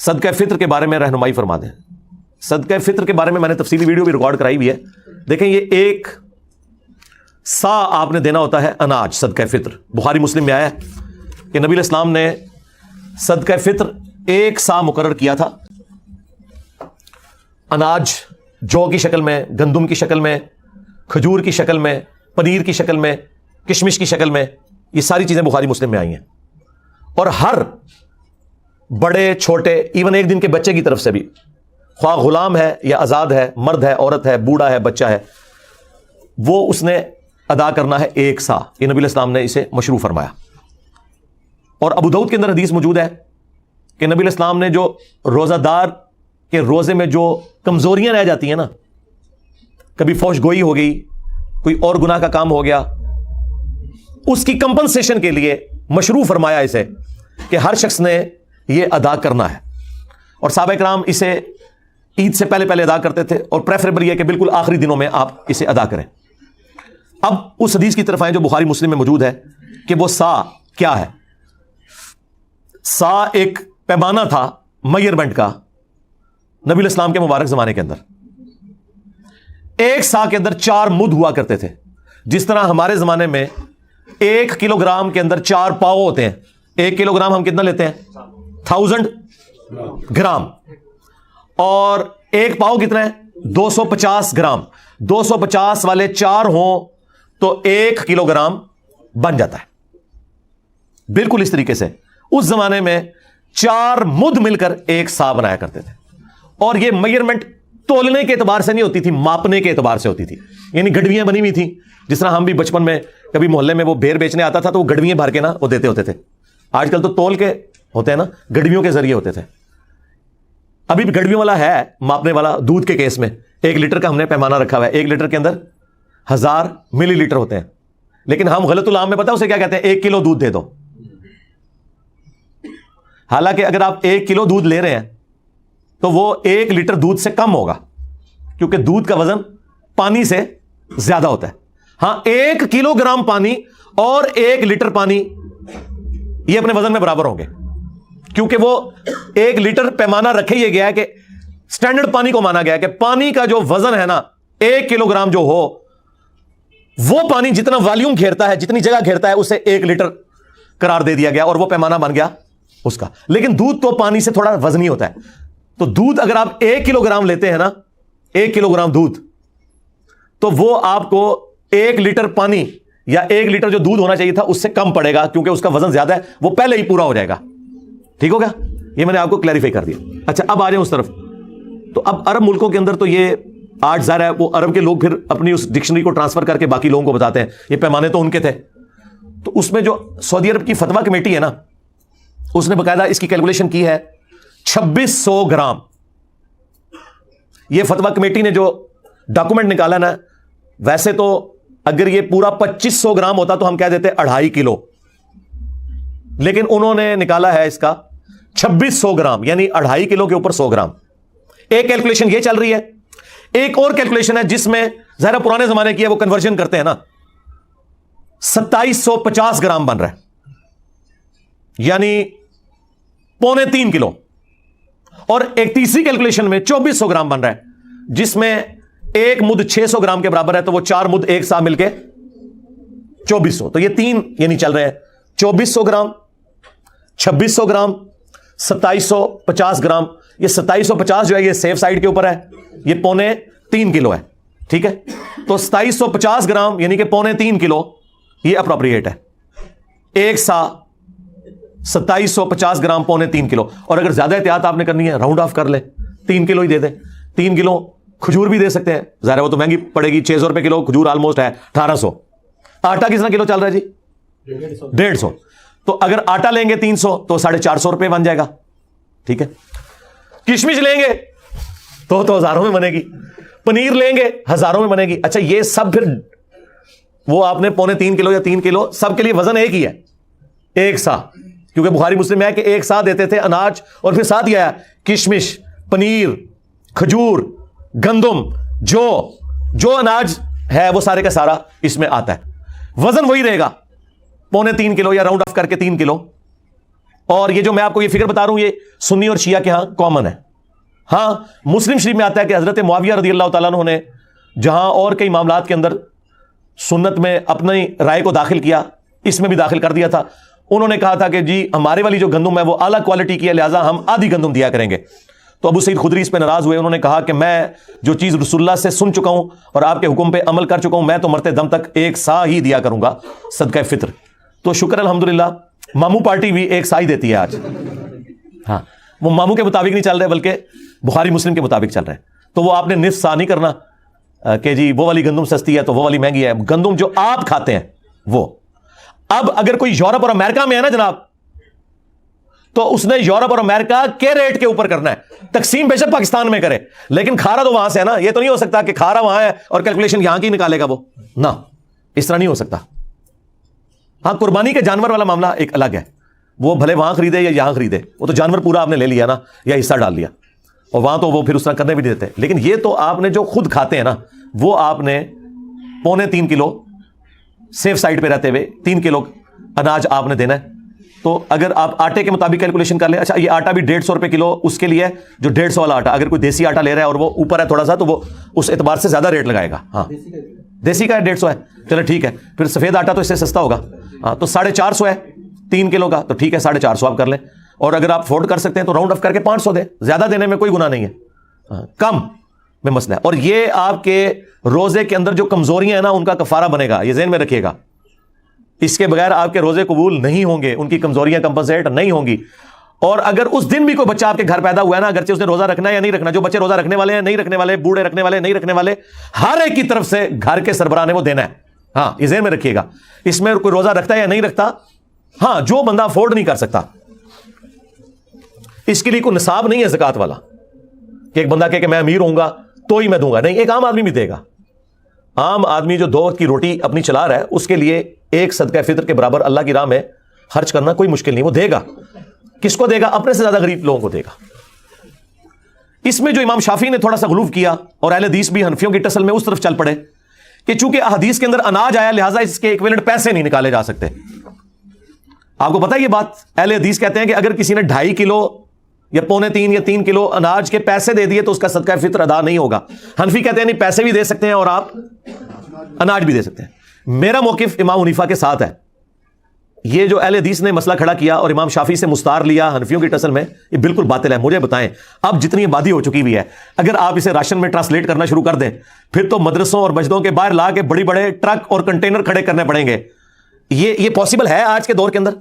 صدقہ فطر کے بارے میں رہنمائی فرما دیں. صدقہ فطر کے بارے میں میں نے تفصیلی ویڈیو بھی ریکارڈ کرائی ہوئی ہے. دیکھیں یہ ایک سا آپ نے دینا ہوتا ہے اناج صدقہ فطر. بخاری مسلم میں آیا ہے کہ نبی علیہ السلام نے صدقہ فطر ایک سا مقرر کیا تھا. اناج جو کی شکل میں، گندم کی شکل میں، کھجور کی شکل میں، پنیر کی شکل میں، کشمش کی شکل میں، یہ ساری چیزیں بخاری مسلم میں آئی ہیں. اور ہر بڑے چھوٹے، ایون ایک دن کے بچے کی طرف سے بھی، خواہ غلام ہے یا آزاد ہے، مرد ہے، عورت ہے، بوڑھا ہے، بچہ ہے، وہ اس نے ادا کرنا ہے ایک سا. یہ نبی علیہ السلام نے اسے مشروع فرمایا. اور ابو داؤد کے اندر حدیث موجود ہے کہ نبی علیہ السلام نے جو روزہ دار کے روزے میں جو کمزوریاں رہ جاتی ہیں نا، کبھی فوش گوئی ہو گئی، کوئی اور گناہ کا کام ہو گیا، اس کی کمپنسیشن کے لیے مشروع فرمایا اسے کہ ہر شخص نے یہ ادا کرنا ہے. اور صحابہ کرام اسے عید سے پہلے پہلے ادا کرتے تھے، اور پریفریبل یہ کہ بالکل آخری دنوں میں آپ اسے ادا کریں. اب اس حدیث کی طرف آئیں جو بخاری مسلم میں موجود ہے کہ وہ سا کیا ہے. سا ایک پیمانہ تھا میئرمنٹ کا نبی علیہ السلام کے مبارک زمانے کے اندر. ایک سا کے اندر 4 مد ہوا کرتے تھے. جس طرح ہمارے زمانے میں 1 کلو گرام کے اندر 4 پاؤ ہوتے ہیں. 1 کلو گرام ہم کتنا لیتے ہیں؟ 1000 گرام. اور 1 پاؤ کتنا ہے؟ 250 گرام. 250 والے 4 ہوں تو 1 کلو گرام بن جاتا ہے. بالکل اس طریقے سے اس زمانے میں 4 مد مل کر ایک سا بنایا کرتے تھے. اور یہ میئرمنٹ تولنے کے اعتبار سے نہیں ہوتی تھی، ماپنے کے اعتبار سے ہوتی تھی. یعنی گڈویاں بنی ہوئی تھیں. جس طرح ہم بھی بچپن میں کبھی محلے میں وہ بیر بیچنے آتا تھا تو وہ گڈویاں بھر کے نا وہ دیتے ہوتے تھے. آج کل تو تول کے ہوتے ہیں نا، گڈویوں کے ذریعے ہوتے تھے. ابھی بھی گڈویوں والا ہے ماپنے والا. دودھ کے کیس میں 1 لیٹر کا ہم نے پیمانہ رکھا ہوا ہے. 1 لیٹر کے اندر 1000 ملی لیٹر ہوتے ہیں. لیکن ہم غلط العام میں پتہ اسے کیا کہتے ہیں؟ 1 کلو دودھ دے دو. حالانکہ اگر آپ 1 کلو دودھ لے رہے ہیں تو وہ 1 لیٹر دودھ سے کم ہوگا، کیونکہ دودھ کا وزن پانی سے زیادہ ہوتا ہے. ہاں 1 کلو گرام پانی اور 1 لیٹر پانی یہ اپنے وزن میں برابر ہوں گے، کیونکہ وہ 1 لیٹر پیمانہ رکھے یہ گیا ہے کہ سٹینڈرڈ پانی کو مانا گیا ہے کہ پانی کا جو وزن ہے نا 1 کلو گرام جو ہو، وہ پانی جتنا والیوم گھیرتا ہے، جتنی جگہ گھیرتا ہے، اسے 1 لیٹر قرار دے دیا گیا اور وہ پیمانہ بن گیا اس کا. لیکن دودھ تو پانی سے تھوڑا وزنی ہوتا ہے. تو دودھ اگر آپ 1 کلو گرام لیتے ہیں نا، 1 کلو گرام دودھ، تو وہ آپ کو 1 لیٹر پانی یا 1 لیٹر جو دودھ ہونا چاہیے تھا اس سے کم پڑے گا، کیونکہ اس کا وزن زیادہ ہے، وہ پہلے ہی پورا ہو جائے گا. ٹھیک ہو گیا؟ یہ میں نے آپ کو کلیریفائی کر دیا. اچھا اب آ جائیں اس طرف. تو اب عرب ملکوں کے اندر تو یہ آج ظاہر ہے وہ عرب کے لوگ پھر اپنی اس ڈکشنری کو ٹرانسفر کر کے باقی لوگوں کو بتاتے ہیں یہ پیمانے تو ان کے تھے. تو اس میں جو سعودی عرب کی فتویٰ کمیٹی ہے نا، اس نے باقاعدہ اس کی کیلکولیشن کی ہے 2600 گرام. یہ فتویٰ کمیٹی نے جو ڈاکومنٹ نکالا نا، ویسے تو اگر یہ پورا 2500 گرام ہوتا تو ہم کہہ دیتے 2.5 کلو، لیکن انہوں نے نکالا ہے اس کا 2600 گرام، یعنی 2.5 کلو کے اوپر 100 گرام. ایک کیلکولیشن یہ چل رہی ہے. ایک اور کیلکولیشن ہے جس میں ظاہر پرانے زمانے کی ہے، وہ کنورژن کرتے ہیں نا، 2750 گرام بن رہا ہے، یعنی 2.25 کلو. اور ایک تیسری کیلکولیشن میں 2400 گرام بن رہا ہے، جس میں 1 مد 600 گرام کے برابر ہے، تو وہ 4 مد ایک ساتھ مل کے 2400. تو یہ 3 یعنی چل رہے ہیں 2400 گرام، 2600 گرام، 2750 گرام. یہ 2750 جو ہے یہ سیف سائڈ کے اوپر ہے، یہ 2.25 کلو ہے. ٹھیک ہے؟ تو 2750 گرام یعنی کہ 2.25 کلو یہ اپروپریٹ ہے. ایک سا 2750 گرام 2.25 کلو. اور اگر زیادہ احتیاط آپ نے کرنی ہے راؤنڈ آف کر لیں، 3 کلو ہی دے دیں. 3 کلو کھجور بھی دے سکتے ہیں، ظاہر وہ تو مہنگی پڑے گی، 600 روپے کلو کھجور آلموسٹ ہے 1800. آٹا کتنا کلو چل رہا ہے جی؟ 150. تو اگر آٹا لیں گے 300 تو 450 روپے بن جائے گا. ٹھیک ہے؟ کشمش لیں گے تو ہزاروں میں بنے گی، پنیر لیں گے ہزاروں میں بنے گی. اچھا یہ سب پھر وہ آپ نے 2.25 کلو یا 3 کلو سب کے لیے وزن ایک ہی ہے، ایک سا. کیونکہ بخاری مسلم میں ہے کہ ایک سا دیتے تھے اناج، اور پھر ساتھ یہ ہے کشمش، پنیر، کھجور، گندم، جو اناج ہے وہ سارے کا سارا اس میں آتا ہے. وزن وہی رہے گا 2.25 کلو یا راؤنڈ آف کر کے 3 کلو. اور یہ جو میں آپ کو یہ فکر بتا رہا ہوں یہ سنی اور شیعہ کے ہاں کامن ہے. ہاں مسلم شریف میں آتا ہے کہ حضرت معاویہ رضی اللہ تعالیٰ عنہ نے جہاں اور کئی معاملات کے اندر سنت میں اپنی رائے کو داخل کیا, اس میں بھی داخل کر دیا تھا. انہوں نے کہا تھا کہ جی ہمارے والی جو گندم ہے وہ اعلیٰ کوالٹی کی ہے, لہٰذا ہم آدھی گندم دیا کریں گے. تو ابو سعید خدری اس پہ ناراض ہوئے. انہوں نے کہا کہ میں جو چیز رسول اللہ سے سن چکا ہوں اور آپ کے حکم پہ عمل کر چکا ہوں, میں تو مرتے دم تک ایک سا ہی دیا کروں گا صدقہ فطر. تو شکر الحمدللہ ماموں پارٹی بھی ایک سا ہی دیتی ہے آج. ہاں وہ ماموں کے مطابق نہیں چل رہے بلکہ بخاری مسلم کے مطابق چل رہے ہیں. تو وہ آپ نے نصف سا نہیں کرنا کہ جی وہ والی گندم سستی ہے تو وہ والی مہنگی ہے. گندم جو آپ کھاتے ہیں وہ, اب اگر کوئی یورپ اور امریکہ میں ہے نا جناب, تو اس نے یورپ اور امریکہ کے ریٹ کے اوپر کرنا ہے. تقسیم بے شک پاکستان میں کرے لیکن کھارا تو وہاں سے ہے نا. یہ تو نہیں ہو سکتا کہ کھارا وہاں ہے اور کیلکولیشن یہاں کی نکالے گا وہ, نہ اس طرح نہیں ہو سکتا. ہاں قربانی کے جانور والا معاملہ ایک الگ ہے, وہ بھلے وہاں خریدے یا یہاں خریدے, وہ تو جانور پورا آپ نے لے لیا نا یا حصہ ڈال لیا, اور وہاں تو وہ پھر اس طرح کرنے بھی نہیں دیتے. لیکن یہ تو آپ نے جو خود کھاتے ہیں نا وہ آپ نے 2.25 کلو سیف سائڈ پہ رہتے ہوئے 3 کلو اناج آپ نے دینا ہے. تو اگر آپ آٹے کے مطابق کیلکولیشن کر لیں, اچھا یہ آٹا بھی 150 روپے کلو اس کے لیے جو 150 والا آٹا, اگر کوئی دیسی آٹا لے رہا ہے اور وہ اوپر ہے تھوڑا سا تو وہ اس اعتبار سے زیادہ ریٹ لگائے گا. ہاں دیسی کا 150 ہے, چلو ٹھیک ہے. پھر سفید آٹا تو اس سے سستا ہوگا, ہاں تو 450 ہے 3 کلو کا, تو ٹھیک ہے 450 آپ کر لیں. اور اگر آپ افورڈ کر سکتے ہیں تو راؤنڈ آف کر کے 500 دیں, زیادہ دینے میں کوئی گناہ نہیں ہے, کم میں مسئلہ ہے. اور یہ آپ کے روزے کے اندر جو کمزوریاں ہیں نا ان کا کفارہ بنے گا, یہ ذہن میں رکھیے گا. اس کے بغیر آپ کے روزے قبول نہیں ہوں گے, ان کی کمزوریاں کمپنسیٹ نہیں ہوں گی. اور اگر اس دن بھی کوئی بچہ آپ کے گھر پیدا ہوا ہے نا, اگرچہ اس نے روزہ رکھنا ہے یا نہیں رکھنا, جو بچے روزہ رکھنے والے ہیں نہیں رکھنے والے, بوڑھے رکھنے والے نہیں رکھنے والے, ہر ایک کی طرف سے گھر کے سربراہ نے وہ دینا ہے. ہاں یہ ذہن میں رکھیے گا. اس میں کوئی روزہ رکھتا ہے یا نہیں رکھتا, ہاں جو بندہ افورڈ نہیں کر سکتا اس کے لیے کوئی نصاب نہیں ہے زکات والا کہ ایک بندہ کہ میں امیر ہوں گا تو ہی میں دوں گا, نہیں, ایک عام آدمی بھی دے گا. عام آدمی جو 2 وقت کی روٹی اپنی چلا رہا ہے اس کے لیے ایک صدقہ فطر کے برابر اللہ کی راہ میں خرچ کرنا کوئی مشکل نہیں, وہ دے گا. کس کو دے گا؟ اپنے سے زیادہ غریب لوگوں کو دے گا. اس میں جو امام شافعی نے تھوڑا سا غلوف کیا اور اہل حدیث بھی حنفیوں کی ٹسل میں اس طرف چل پڑے کہ چونکہ احادیث کے اندر اناج آیا لہٰذا اس کے ایکویلنٹ پیسے نہیں نکالے جا سکتے. آپ کو پتہ ہے یہ بات, اہل حدیث کہتے ہیں کہ اگر کسی نے 2.5 کلو یا 2.25 یا 3 کلو اناج کے پیسے دے دیے تو اس کا صدقہ فطر ادا نہیں ہوگا. حنفی کہتے ہیں نہیں, پیسے بھی دے سکتے ہیں اور آپ اناج بھی دے سکتے ہیں. میرا موقف امام حنیفہ کے ساتھ ہے. یہ جو اہل حدیث نے مسئلہ کھڑا کیا اور امام شافعی سے مستار لیا حنفیوں کی ٹسل میں, یہ بالکل باطل ہے. مجھے بتائیں, اب جتنی آبادی ہو چکی ہوئی ہے, اگر آپ اسے راشن میں ٹرانسلیٹ کرنا شروع کر دیں پھر تو مدرسوں اور مسجدوں کے باہر لا کے بڑے بڑے ٹرک اور کنٹینر کھڑے کرنے پڑیں گے. یہ پاسبل ہے آج کے دور کے اندر.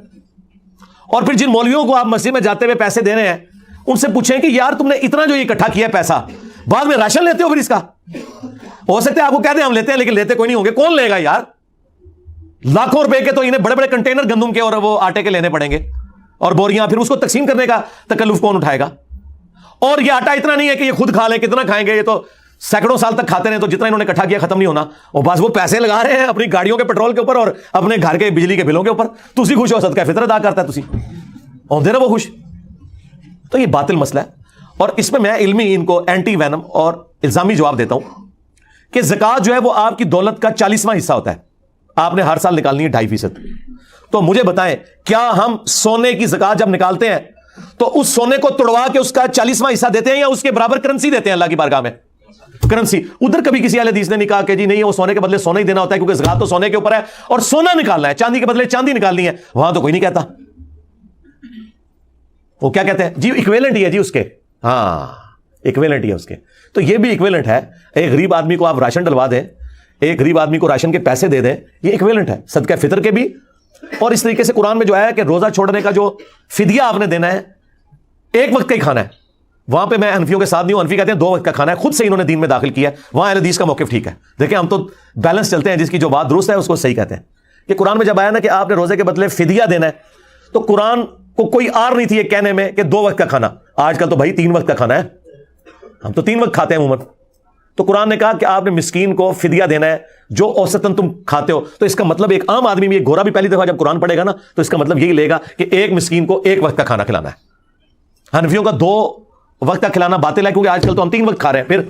اور پھر جن مولویوں کو آپ مسجد میں جاتے ہوئے پیسے دے رہے ہیں ان سے پوچھیں کہ یار تم نے اتنا جو اکٹھا کیا ہے پیسہ, بعد میں راشن لیتے ہو پھر اس کا؟ ہو سکتا ہے آپ کو کہہ دیں ہم لیتے ہیں لیکن لیتے کوئی نہیں ہوں گے. کون لے گا یار؟ لاکھوں روپے کے تو انہیں بڑے بڑے کنٹینر گندم کے اور وہ آٹے کے لینے پڑیں گے اور بوریاں, پھر اس کو تقسیم کرنے کا تکلف کون اٹھائے گا؟ اور یہ آٹا اتنا نہیں ہے کہ یہ خود کھا لیں, کتنا کھائیں گے, یہ تو سینکڑوں سال تک کھاتے رہے تو جتنا انہوں نے اکٹھا کیا ختم نہیں ہونا. اور بس وہ پیسے لگا رہے ہیں اپنی گاڑیوں کے پیٹرول کے اوپر اور اپنے گھر کے بجلی کے بلوں کے اوپر. تسی خوش ہو, صدقہ فطر ادا کرتا ہے تسی ہوندے نا وہ خوش. تو یہ باطل مسئلہ ہے. اور اس میں علمی ان کو اینٹی وینم اور الزامی جواب دیتا ہوں کہ زکات جو ہے وہ آپ کی دولت کا 40واں حصہ ہوتا ہے, آپ نے ہر سال نکالنی ہے 2.5%. تو مجھے بتائیں, کیا ہم سونے کی زکات جب نکالتے ہیں تو اس سونے کو توڑوا کے اس کا 40واں حصہ دیتے ہیں یا اس کے برابر کرنسی دیتے ہیں اللہ کی بارگاہ میں؟ کرنسی. ادھر کبھی کسی اہل حدیث نے نہیں کہا کہ جی نہیں وہ سونے کے بدلے سونا ہی دینا ہوتا ہے کیونکہ زکات تو سونے کے اوپر ہے اور سونا نکالنا ہے, چاندی کے بدلے چاندی نکالنی ہے. وہاں تو کوئی نہیں کہتا. وہ کیا کہتے ہیں جی ایکویلنٹ ہی ہے جی اس کے, ہاں ایکویلنٹ ہی ہے اس کے. تو یہ بھی ایکویلنٹ ہے. ایک غریب آدمی کو آپ راشن ڈلوا دیں, ایک غریب آدمی کو راشن کے پیسے دے دیں, یہ ایکویلنٹ ہے صدقہ فطر کے بھی. اور اس طریقے سے قرآن میں جو ہے کہ روزہ چھوڑنے کا جو فدیہ آپ نے دینا ہے ایک وقت کا ہی کھانا ہے. وہاں پہ میں حنفیوں کے ساتھ نہیں ہوں, حنفی کہتے ہیں 2 وقت کا کھانا ہے, خود سے انہوں نے دین میں داخل کیا ہے. وہاں اہل حدیث کا موقف ٹھیک ہے. دیکھیں ہم تو بیلنس چلتے ہیں, جس کی جو بات درست ہے اس کو صحیح کہتے ہیں. کہ قرآن میں جب آیا نا کہ آپ نے روزے کے بدلے فدیہ دینا ہے تو قرآن کو کوئی آر نہیں تھی یہ کہنے میں کہ 2 وقت کا کھانا. آج کل تو بھائی 3 وقت کا کھانا ہے, ہم تو 3 وقت کھاتے ہیں عموماً. تو قرآن نے کہا کہ آپ نے مسکین کو فدیہ دینا ہے جو اوسطاً تم کھاتے ہو. تو اس کا مطلب ایک عام آدمی بھی, ایک گورا بھی پہلی دفعہ جب قرآن پڑھے گا نا تو اس کا مطلب یہی لے گا کہ ایک مسکین کو 1 وقت کا کھانا کھلانا ہے. حنفیوں کا 2 وقت کا کھلانا باطل ہے کیونکہ آج کل تو ہم 3 وقت کھا رہے ہیں. پھر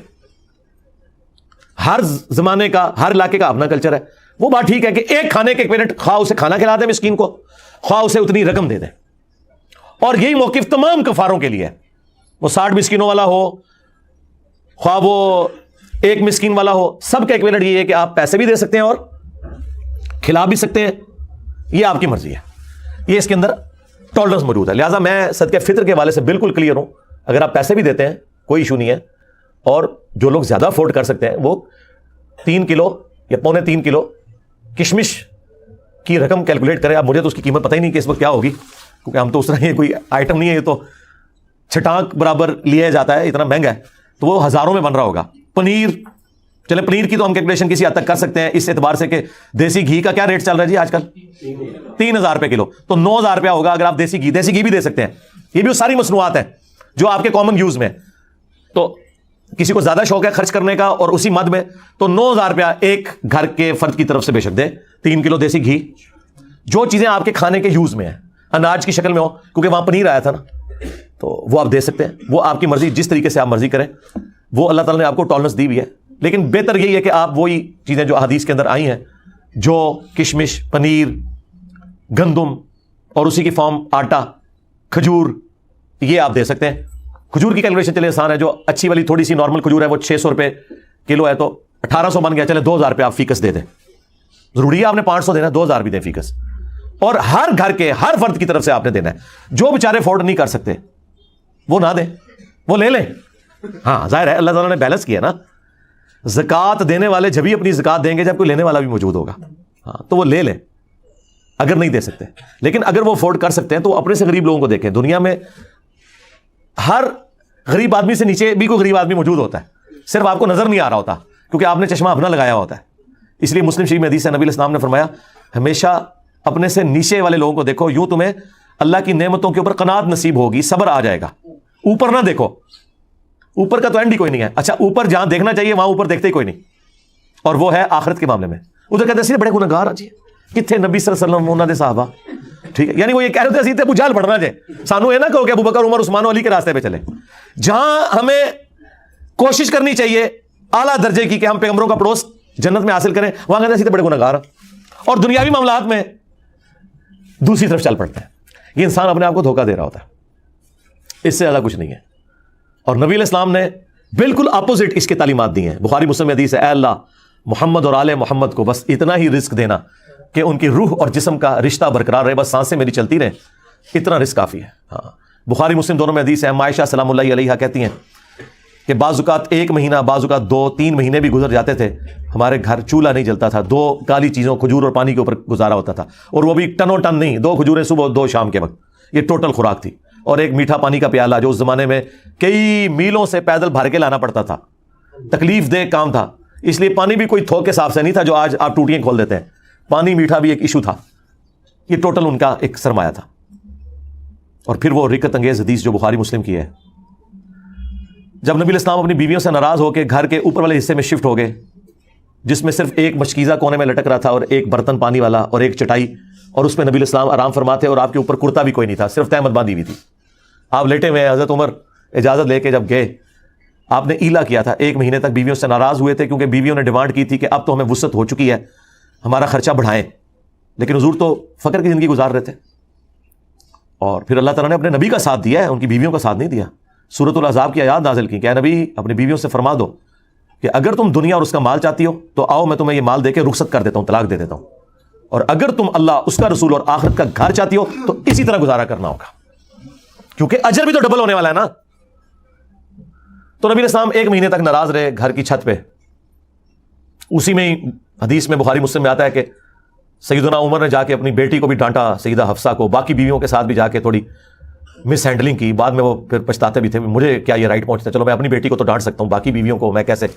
ہر زمانے کا, ہر علاقے کا اپنا کلچر ہے. وہ بات ٹھیک ہے کہ ایک کھانے کے ایک منٹ خواہ اسے کھانا کھلا دیں مسکین کو, خواہ اسے اتنی رقم دے دیں. اور یہی موقف تمام کفاروں کے لیے ہے، وہ 60 مسکینوں والا ہو، خواہ وہ 1 مسکین والا ہو، سب کا ایکویلنٹ یہ ہے کہ آپ پیسے بھی دے سکتے ہیں اور کھلا بھی سکتے ہیں، یہ آپ کی مرضی ہے، یہ اس کے اندر ٹالرنس موجود ہے. لہٰذا میں صدقہ فطر کے حوالے سے بالکل کلیئر ہوں، اگر آپ پیسے بھی دیتے ہیں کوئی ایشو نہیں ہے، اور جو لوگ زیادہ افورڈ کر سکتے ہیں وہ 3 کلو یا 3.25 کلو کشمش کی رقم کیلکولیٹ کریں. اب مجھے تو اس کی قیمت پتہ ہی نہیں کہ اس وقت کیا ہوگی، کیونکہ ہم تو اس طرح یہ کوئی آئٹم نہیں ہے، یہ تو چھٹانک برابر لیا جاتا ہے، اتنا مہنگا ہے، تو وہ ہزاروں میں بن رہا ہوگا. پنیر، چلے پنیر کی تو ہم کیلکولیشن کسی حد تک کر سکتے ہیں اس اعتبار سے کہ دیسی گھی کا کیا ریٹ چل رہا ہے جی آج کل، 3000 روپے کلو، تو 9000 روپیہ ہوگا اگر آپ دیسی گھی بھی دے سکتے ہیں. یہ بھی وہ ساری مصنوعات ہیں جو آپ کے کامن یوز میں، تو کسی کو زیادہ شوق ہے خرچ کرنے کا اور اسی مد میں، تو 9000 روپیہ ایک گھر کے فرد کی طرف سے بے شک دے. 3 کلو دیسی گھی، جو چیزیں آپ کے کھانے کے یوز میں ہیں، اناج کی شکل میں ہو، کیونکہ وہاں پنیر آیا تھا نا، تو وہ آپ دے سکتے ہیں. وہ آپ کی مرضی، جس طریقے سے آپ مرضی کریں، وہ اللہ تعالیٰ نے آپ کو ٹالرنس دی ہوئی ہے. لیکن بہتر یہی ہے کہ آپ وہی چیزیں جو احادیث کے اندر آئی ہیں، جو کشمش، پنیر، گندم اور اسی کی فارم آٹا، کھجور، یہ آپ دے سکتے ہیں. کھجور کی کیلکولیشن چلے آسان ہے، جو اچھی والی تھوڑی سی نارمل کھجور ہے وہ 600 روپے کلو ہے، تو 1800 بن گیا. چلے 2000 روپے آپ فیکس دے دیں، ضروری ہے آپ نے 500 دینا، 2000 بھی دیں فیکس. اور ہر گھر کے ہر فرد کی طرف سے آپ نے دینا ہے. جو بیچارے افورڈ نہیں کر سکتے وہ نہ دیں، وہ لے لیں. ہاں ظاہر ہے اللہ تعالیٰ نے بیلنس کیا نا، زکوٰۃ دینے والے جبھی اپنی زکوٰۃ دیں گے جب کوئی لینے والا بھی موجود ہوگا. ہاں تو وہ لے لیں اگر نہیں دے سکتے. لیکن اگر وہ افورڈ کر سکتے ہیں تو اپنے سے غریب لوگوں کو دیکھیں. دنیا میں ہر غریب آدمی سے نیچے بھی کوئی غریب آدمی موجود ہوتا ہے، صرف آپ کو نظر نہیں آ رہا ہوتا کیونکہ آپ نے چشمہ اپنا لگایا ہوتا ہے. اس لیے مسلم شریف میں حدیث ہے، نبی علیہ السلام نے فرمایا ہمیشہ اپنے سے نیچے والے لوگوں کو دیکھو، یوں تمہیں اللہ کی نعمتوں کے اوپر قناعت نصیب ہوگی، صبر آ جائے گا. اوپر نہ دیکھو، اوپر کا تو اینڈ ہی کوئی نہیں ہے. اچھا اوپر جہاں دیکھنا چاہیے وہاں اوپر دیکھتے ہی کوئی نہیں، اور وہ ہے آخرت کے معاملے میں. ادھر کہتے ہیں بڑے گنہگار جی کتنے نبی صلی اللہ علیہ وسلم انہوں نے صحابہ، ٹھیک ہے، یعنی وہ یہ کہہ رہے تھے ابو جہل پڑھنا جائے سانو یہ نہ کہو کہ ابو بکر، عمر، عثمان و علی کے راستے پہ چلے. جہاں ہمیں کوشش کرنی چاہیے اعلیٰ درجے کی کہ ہم پیغمبروں کا پڑوس جنت میں حاصل کریں، وہاں کہتے ہیں بڑے گنہگار، اور دنیاوی معاملات میں دوسری طرف چل پڑتے ہیں. یہ انسان اپنے آپ کو دھوکہ دے رہا ہوتا ہے، اس سے زیادہ کچھ نہیں ہے. اور نبی علیہ السلام نے بالکل اپوزٹ اس کے تعلیمات دی ہیں. بخاری مسلم حدیث ہے، اے اللہ محمد اور آل محمد کو بس اتنا ہی رزق دینا کہ ان کی روح اور جسم کا رشتہ برقرار رہے، بس سانسیں میری چلتی رہیں، اتنا رزق کافی ہے. ہاں بخاری مسلم دونوں میں حدیث ہے. عائشہ سلام اللہ علیہا کہتی ہیں کہ بعض اوقات 1 مہینہ، بعض اوقات 2-3 مہینے بھی گزر جاتے تھے، ہمارے گھر چولہا نہیں جلتا تھا، 2 کالی چیزوں کھجور اور پانی کے اوپر گزارا ہوتا تھا، اور وہ بھی ٹنوں ٹن نہیں، 2 کھجوریں صبح 2 شام کے وقت، یہ ٹوٹل خوراک تھی. اور ایک میٹھا پانی کا پیالہ جو اس زمانے میں کئی میلوں سے پیدل بھر کے لانا پڑتا تھا، تکلیف دہ کام تھا. اس لیے پانی بھی کوئی تھوک کے حساب سے نہیں تھا جو آج آپ ٹوٹیاں کھول دیتے ہیں. پانی میٹھا بھی ایک ایشو تھا. یہ ٹوٹل ان کا ایک سرمایہ تھا. اور پھر وہ رکت انگیز حدیث جو بخاری مسلم کی ہے، جب نبی الاسلام اپنی بیویوں سے ناراض ہو کے گھر کے اوپر والے حصے میں شفٹ ہو گئے، جس میں صرف ایک مشکیزہ کونے میں لٹک رہا تھا اور ایک برتن پانی والا اور ایک چٹائی، اور اس میں نبی الاسلام آرام فرماتے، اور آپ کے اوپر کرتا بھی کوئی نہیں تھا، صرف تہمت باندھی ہوئی تھی. آپ لیٹے ہوئے. حضرت عمر اجازت لے کے جب گئے، آپ نے ایلا کیا تھا. 1 مہینے تک بیویوں سے ناراض ہوئے تھے کیونکہ بیویوں نے ڈیمانڈ کی تھی کہ اب تو ہمیں وسعت ہو چکی ہے، ہمارا خرچہ بڑھائیں. لیکن حضور تو فقر کی زندگی گزار رہے تھے. اور پھر اللہ تعالیٰ نے اپنے نبی کا ساتھ دیا ہے، ان کی بیویوں کا ساتھ نہیں دیا. سورۃ الاحزاب کی آیات نازل کی کہ اے نبی اپنی بیویوں سے فرما دو کہ اگر تم دنیا اور اس کا مال چاہتی ہو تو آؤ میں تمہیں یہ مال دے کے رخصت کر دیتا ہوں، طلاق دے دیتا ہوں، اور اگر تم اللہ، اس کا رسول اور آخرت کا گھر چاہتی ہو تو اسی طرح گزارا کرنا ہوگا، کیونکہ اجر بھی تو ڈبل ہونے والا ہے نا. تو نبی الاسلام 1 مہینے تک ناراض رہے گھر کی چھت پہ. اسی میں ہی حدیث میں بخاری مسلم میں آتا ہے کہ سیدنا عمر نے جا کے اپنی بیٹی کو بھی ڈانٹا، سیدہ حفصہ کو، باقی بیویوں کے ساتھ بھی جا کے تھوڑی مس ہینڈلنگ کی. بعد میں وہ پھر پچھتاتے بھی تھے، مجھے کیا یہ رائٹ پہنچتا ہے، چلو میں اپنی بیٹی کو تو ڈانٹ سکتا ہوں، باقی بیویوں کو میں کیسے.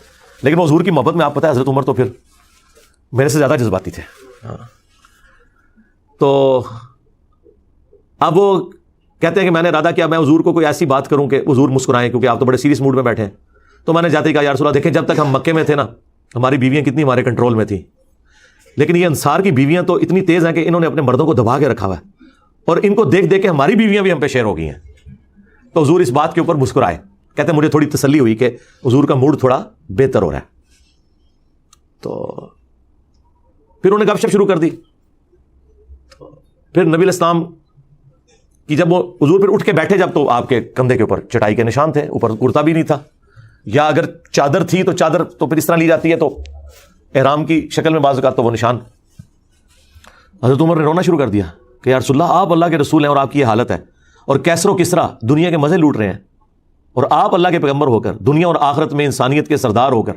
لیکن وہ حضور کی محبت میں آپ پتہ ہے حضرت عمر تو پھر میرے سے زیادہ جذباتی تھے. تو اب وہ کہتے ہیں کہ میں نے ارادہ کیا میں حضور کو کوئی ایسی بات کروں کہ حضور مسکرائیں، کیونکہ آپ تو بڑے سیریس موڈ میں بیٹھے ہیں. تو میں نے جاتے ہی کہا یا رسول اللہ دیکھیں جب تک ہم مکے میں تھے نا ہماری بیویاں کتنی ہمارے کنٹرول میں تھیں، لیکن یہ انصار کی بیویاں تو اتنی تیز ہیں کہ انہوں نے اپنے مردوں کو دبا کے رکھا ہوا ہے، اور ان کو دیکھ دیکھ کے ہماری بیویاں بھی ہم پہ شیر ہو گئی ہیں. تو حضور اس بات کے اوپر مسکرائے. کہتے ہیں مجھے تھوڑی تسلی ہوئی کہ حضور کا موڈ تھوڑا بہتر ہو رہا ہے. تو پھر انہوں نے گپ شپ شروع کر دی. پھر نبی الاسلام کہ جب وہ حضور پھر اٹھ کے بیٹھے جب، تو آپ کے کندھے کے اوپر چٹائی کے نشان تھے، اوپر کرتا بھی نہیں تھا، یا اگر چادر تھی تو چادر تو پھر اس طرح لی جاتی ہے تو احرام کی شکل میں بعض اوقات تو وہ نشان۔ حضرت عمر نے رونا شروع کر دیا کہ یا رسول اللہ، آپ اللہ کے رسول ہیں اور آپ کی یہ حالت ہے، اور کیسر و کسرا دنیا کے مزے لوٹ رہے ہیں، اور آپ اللہ کے پیغمبر ہو کر دنیا اور آخرت میں انسانیت کے سردار ہو کر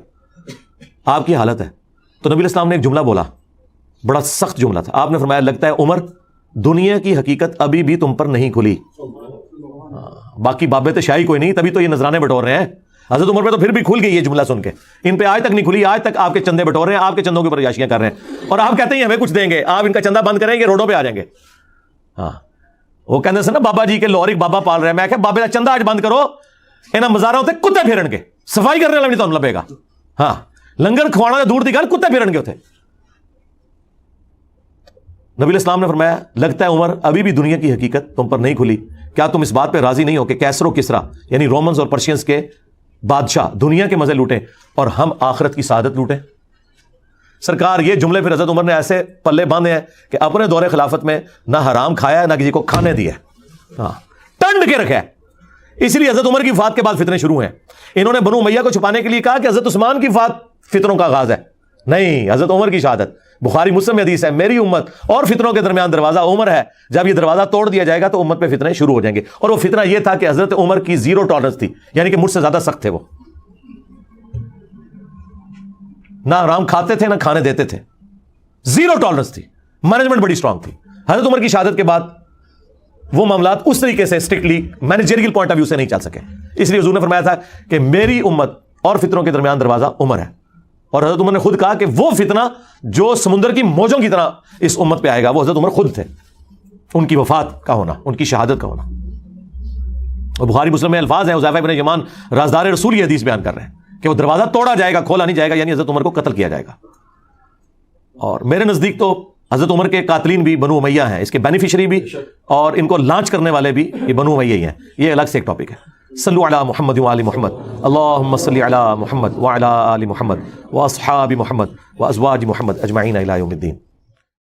آپ کی حالت ہے۔ تو نبی علیہ السلام نے ایک جملہ بولا، بڑا سخت جملہ تھا۔ آپ نے فرمایا لگتا ہے عمر دنیا کی حقیقت ابھی بھی تم پر نہیں کھلی۔ باقی بابے تو شاہی کوئی نہیں، تبھی تو یہ نذرانے بٹور رہے ہیں۔ حضرت عمر پہ تو پھر بھی کھل گئی یہ جملہ سن کے، ان پہ آج تک نہیں کھلی، آج تک آپ کے چندے بٹور رہے ہیں، آپ کے چندوں کے اوپر عیاشیاں کر رہے ہیں، اور آپ کہتے ہیں ہمیں کچھ دیں گے، آپ ان کا چندہ بند کریں گے روڈوں پہ آ جائیں گے۔ ہاں وہ کہتے ہیں نا بابا جی کے لوہر بابا پال رہے ہیں، میں کہ بابے کا چندہ آج بند کرو، انہاں مزاروں تے کتے پھرن گے، صفائی کرنے والا بھی نہیں تو لبے گا۔ ہاں لنگر کھوانا دور دی گل، کتے پھرن گے اتنے۔ نبی علیہ السلام نے فرمایا لگتا ہے عمر ابھی بھی دنیا کی حقیقت تم پر نہیں کھلی، کیا تم اس بات پہ راضی نہیں ہو کہ کیسر و کسرا یعنی رومنز اور پرشینز کے بادشاہ دنیا کے مزے لوٹیں اور ہم آخرت کی سعادت لوٹیں؟ سرکار یہ جملے پھر حضرت عمر نے ایسے پلے باندھے ہیں کہ اپنے دور خلافت میں نہ حرام کھایا نہ کسی کو کھانے دیا، ہاں ٹنڈ کے رکھا ہے۔ اس لیے حضرت عمر کی وفات کے بعد فتنے شروع ہیں۔ انہوں نے بنو امیہ کو چھپانے کے لیے کہا کہ حضرت عثمان کی وفات فتنوں کا آغاز ہے، نہیں، حضرت عمر کی شہادت۔ بخاری مسلم میں حدیث ہے میری امت اور فتنوں کے درمیان دروازہ عمر ہے، جب یہ دروازہ توڑ دیا جائے گا تو امت پہ فتنے شروع ہو جائیں گے۔ اور وہ فتنہ یہ تھا کہ حضرت عمر کی زیرو ٹالرنس تھی، یعنی کہ مجھ سے زیادہ سخت تھے، وہ نہ حرام کھاتے تھے نہ کھانے دیتے تھے، زیرو ٹالرنس تھی، مینجمنٹ بڑی اسٹرانگ تھی۔ حضرت عمر کی شہادت کے بعد وہ معاملات اس طریقے سے strictly managerial point of view سے نہیں چل سکے، اس لیے حضور نے فرمایا تھا کہ میری امت اور فتنوں کے درمیان دروازہ عمر ہے۔ اور حضرت عمر نے خود کہا کہ وہ فتنہ جو سمندر کی موجوں کی طرح اس امت پہ آئے گا وہ حضرت عمر خود تھے، ان کی وفات کا ہونا، ان کی شہادت کا ہونا۔ اور بخاری مسلم میں الفاظ ہیں، حذیفہ بن یمان رازدار رسول یہ حدیث بیان کر رہے ہیں کہ وہ دروازہ توڑا جائے گا، کھولا نہیں جائے گا، یعنی حضرت عمر کو قتل کیا جائے گا۔ اور میرے نزدیک تو حضرت عمر کے قاتلین بھی بنو امیہ ہیں، اس کے بینیفیشری بھی اور ان کو لانچ کرنے والے بھی یہ بنو امیہ ہی ہیں، یہ الگ سے ایک ٹاپک ہے۔ صلو علی محمد وآل محمد، اللہم صلی علی محمد وعلی آل محمد واصحاب محمد وازواج محمد اجمعین الی یوم الدین۔